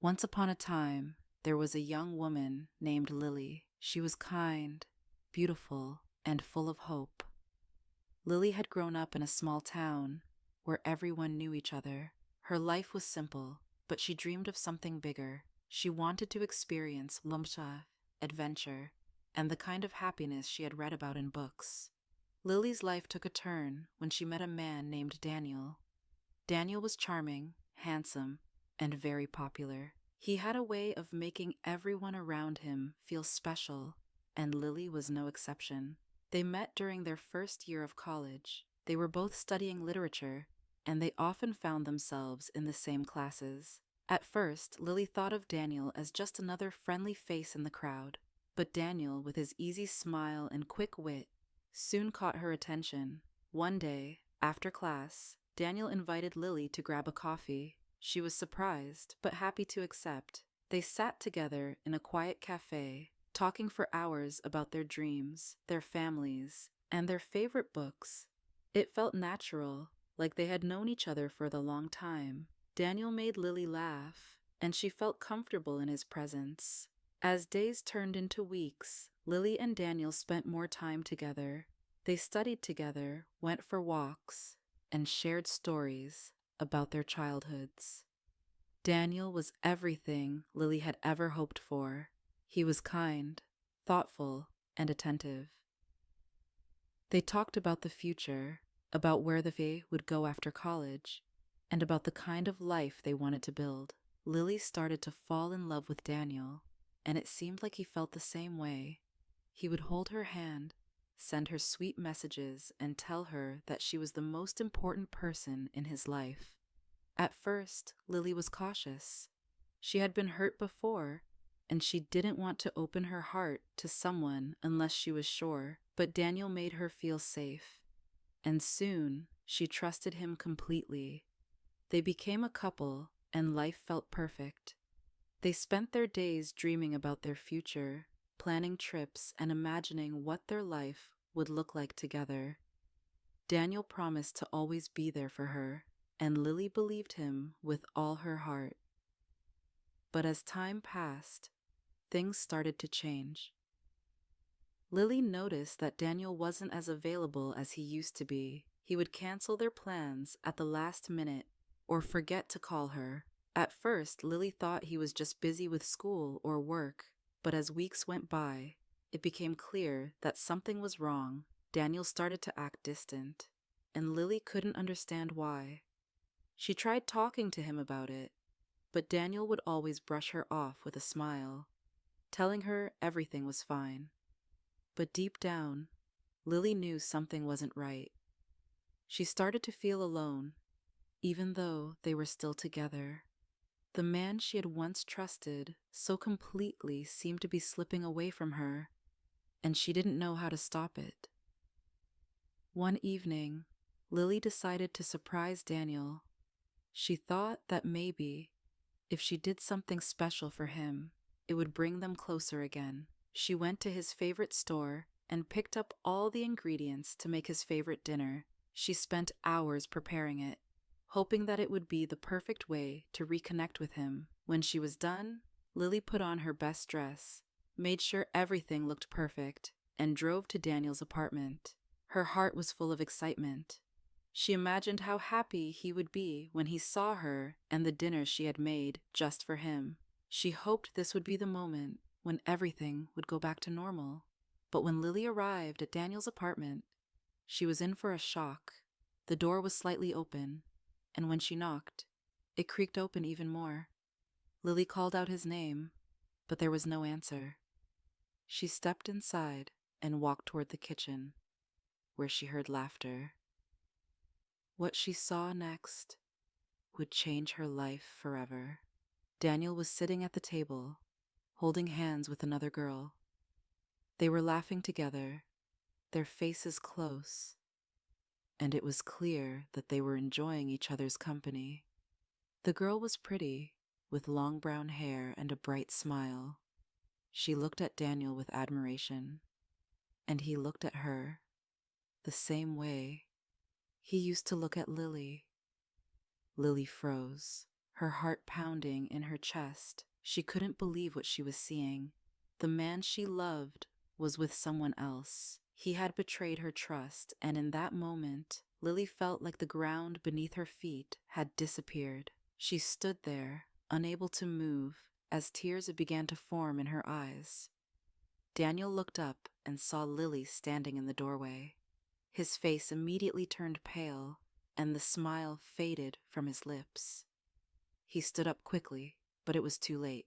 Once upon a time, there was a young woman named Lily. She was kind, beautiful, and full of hope. Lily had grown up in a small town where everyone knew each other. Her life was simple, but she dreamed of something bigger. She wanted to experience lumsha, adventure, and the kind of happiness she had read about in books. Lily's life took a turn when she met a man named Daniel. Daniel was charming, handsome, and very popular. He had a way of making everyone around him feel special, and Lily was no exception. They met during their first year of college. They were both studying literature, and they often found themselves in the same classes. At first, Lily thought of Daniel as just another friendly face in the crowd, but Daniel, with his easy smile and quick wit, soon caught her attention. One day, after class, Daniel invited Lily to grab a coffee. She was surprised, but happy to accept. They sat together in a quiet cafe, talking for hours about their dreams, their families, and their favorite books. It felt natural, like they had known each other for the long time. Daniel made Lily laugh, and she felt comfortable in his presence. As days turned into weeks, Lily and Daniel spent more time together. They studied together, went for walks, and shared stories about their childhoods. Daniel was everything Lily had ever hoped for. He was kind, thoughtful, and attentive. They talked about the future, about where they would go after college, and about the kind of life they wanted to build. Lily started to fall in love with Daniel, and it seemed like he felt the same way. He would hold her hand, send her sweet messages, and tell her that she was the most important person in his life. At first, Lily was cautious. She had been hurt before, and she didn't want to open her heart to someone unless she was sure, but Daniel made her feel safe, and soon she trusted him completely. They became a couple, and life felt perfect. They spent their days dreaming about their future, planning trips, and imagining what their life would look like together. Daniel promised to always be there for her, and Lily believed him with all her heart. But as time passed, things started to change. Lily noticed that Daniel wasn't as available as he used to be. He would cancel their plans at the last minute or forget to call her. At first, Lily thought he was just busy with school or work, but as weeks went by, it became clear that something was wrong. Daniel started to act distant, and Lily couldn't understand why. She tried talking to him about it, but Daniel would always brush her off with a smile, telling her everything was fine. But deep down, Lily knew something wasn't right. She started to feel alone, even though they were still together. The man she had once trusted so completely seemed to be slipping away from her, and she didn't know how to stop it. One evening, Lily decided to surprise Daniel. She thought that maybe, if she did something special for him, it would bring them closer again. She went to his favorite store and picked up all the ingredients to make his favorite dinner. She spent hours preparing it, hoping that it would be the perfect way to reconnect with him. When she was done, Lily put on her best dress, made sure everything looked perfect, and drove to Daniel's apartment. Her heart was full of excitement. She imagined how happy he would be when he saw her and the dinner she had made just for him. She hoped this would be the moment when everything would go back to normal. But when Lily arrived at Daniel's apartment, she was in for a shock. The door was slightly open, and when she knocked, it creaked open even more. Lily called out his name, but there was no answer. She stepped inside and walked toward the kitchen, where she heard laughter. What she saw next would change her life forever. Daniel was sitting at the table, holding hands with another girl. They were laughing together, their faces close, and it was clear that they were enjoying each other's company. The girl was pretty, with long brown hair and a bright smile. She looked at Daniel with admiration, and he looked at her the same way he used to look at Lily. Lily froze, her heart pounding in her chest. She couldn't believe what she was seeing. The man she loved was with someone else. He had betrayed her trust, and in that moment, Lily felt like the ground beneath her feet had disappeared. She stood there, unable to move, as tears began to form in her eyes. Daniel looked up and saw Lily standing in the doorway. His face immediately turned pale, and the smile faded from his lips. He stood up quickly, but it was too late.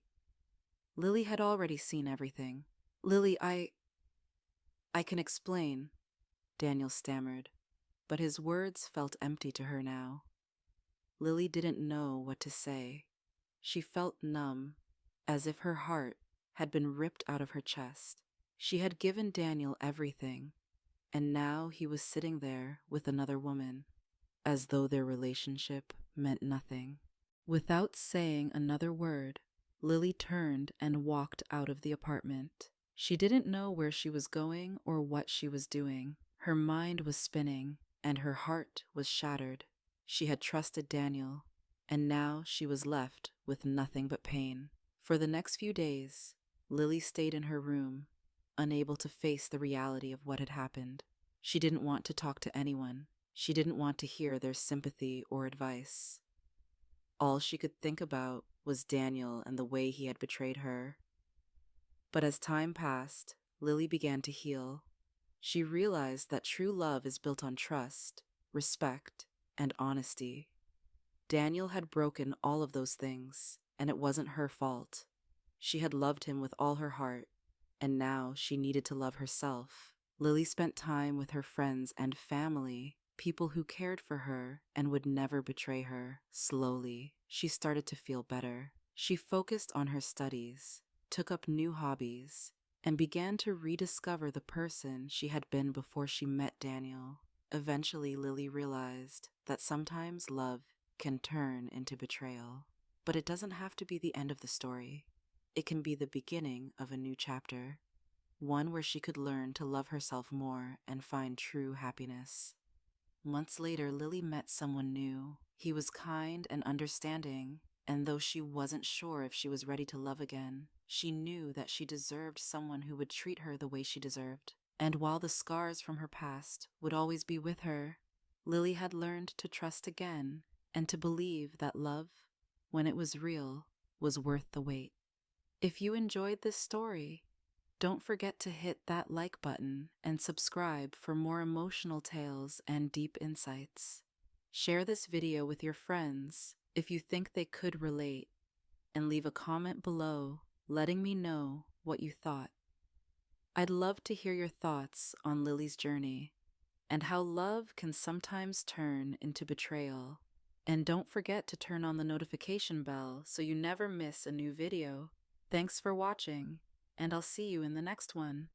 Lily had already seen everything. "Lily, I can explain," Daniel stammered, but his words felt empty to her now. Lily didn't know what to say. She felt numb, as if her heart had been ripped out of her chest. She had given Daniel everything, and now he was sitting there with another woman, as though their relationship meant nothing. Without saying another word, Lily turned and walked out of the apartment. She didn't know where she was going or what she was doing. Her mind was spinning, and her heart was shattered. She had trusted Daniel, and now she was left with nothing but pain. For the next few days, Lily stayed in her room, unable to face the reality of what had happened. She didn't want to talk to anyone. She didn't want to hear their sympathy or advice. All she could think about was Daniel and the way he had betrayed her. But as time passed, Lily began to heal. She realized that true love is built on trust, respect, and honesty. Daniel had broken all of those things, and it wasn't her fault. She had loved him with all her heart, and now she needed to love herself. Lily spent time with her friends and family, people who cared for her and would never betray her. Slowly, she started to feel better. She focused on her studies, took up new hobbies, and began to rediscover the person she had been before she met Daniel. Eventually, Lily realized that sometimes love can turn into betrayal, but it doesn't have to be the end of the story. It can be the beginning of a new chapter, one where she could learn to love herself more and find true happiness. Months later, Lily met someone new. He was kind and understanding, and though she wasn't sure if she was ready to love again, she knew that she deserved someone who would treat her the way she deserved. And while the scars from her past would always be with her, Lily had learned to trust again and to believe that love, when it was real, was worth the wait. If you enjoyed this story, don't forget to hit that like button and subscribe for more emotional tales and deep insights. Share this video with your friends if you think they could relate, and leave a comment below letting me know what you thought. I'd love to hear your thoughts on Lily's journey and how love can sometimes turn into betrayal. And don't forget to turn on the notification bell so you never miss a new video. Thanks for watching, and I'll see you in the next one.